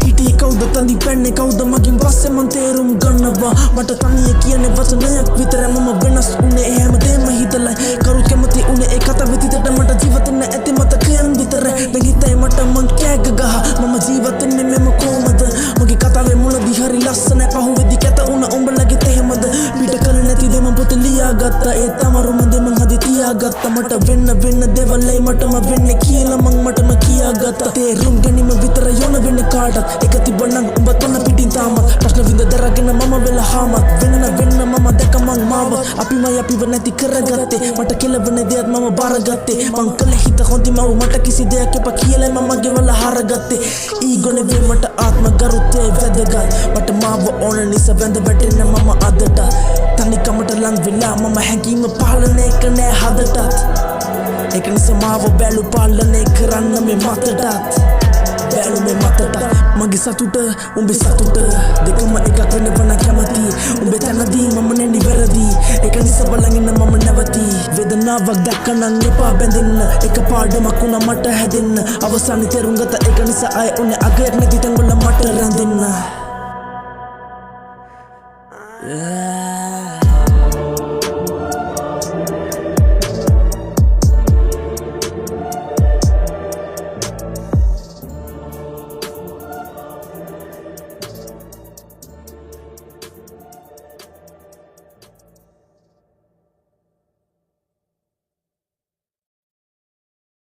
හිටියේ කවුද තන්දි පැන්නේ කවුද මගින් පස්සේ මං තේරුම් ගන්නවා මට තනිය කියන්නේ වචනයක් විතරයි මම වෙනස් උනේ හැමදේම හිතලා කරුත් කැමති උනේ ඒ කතාව විදිහට මට ජීවත් වෙන්න ඇති මතකයන් විතරයි දැන් හිතයි මට මං කෑග ගහ මම ජීවත් වෙන්නේ මෙම කොහමද මගේ කතාවේ මුලදී හරි ලස්සනයි පහුවෙදි කැත උන උඹලගේ තේමද පිට කල නැති දේ මම පොතේ ලියාගත්තා ඒ තමරුම දේ මං හදි තියාගත්තා මට වෙන්න දේවල්යි මටම වෙන්නේ කියලා මං මටම කියාගත්තා තේරුම් ගැනීම විතර යොන වෙන්නේ කාටත් එක තිබ්බනම් උඹ තන පිටින් තාමත් ප්‍රශ්න විඳ දරගෙන මම වෙලා හාමත් වෙන්න මම දැක මං මාව අපිව නැති කරගත්තේ මට කෙලවෙන දෙයක් මම බාරගත්තේ මං කළ හිත හොඳිම මට කිසි දෙයක් එපා කියලා මම ගෙවල හරගත්තේ ඊගොනේ වේ මට ආත්ම ගරුත්වය වැදගත් මට මාව ඕන නිසා වැඳ වැටෙන්න මම අදට තනිකමට ලං වෙලා මම හැඟීම පාලනය කරන්නේ හදටත් ඒක නිසා මාව බැලු පාලනය කරන්න මේ මතටත් බැලු මේ මතට මගේ සතුට උඹේ සතුට දෙකම එකක් වෙනවන කැමති උඹේ තැනදී මම නෙනි වැරදි ඒක නිසා බලන් ඉන්න මම නැවති වේදනාවක් දැක්කනම් එපා බැඳෙන්න එක පාඩමක් වුණා මට හැදෙන්න අවසානයේ තේරුම් ගත්තා ඒක නිසා ආයෙ උනේ අගයක් නැති තැන් වල මට රැඳෙන්න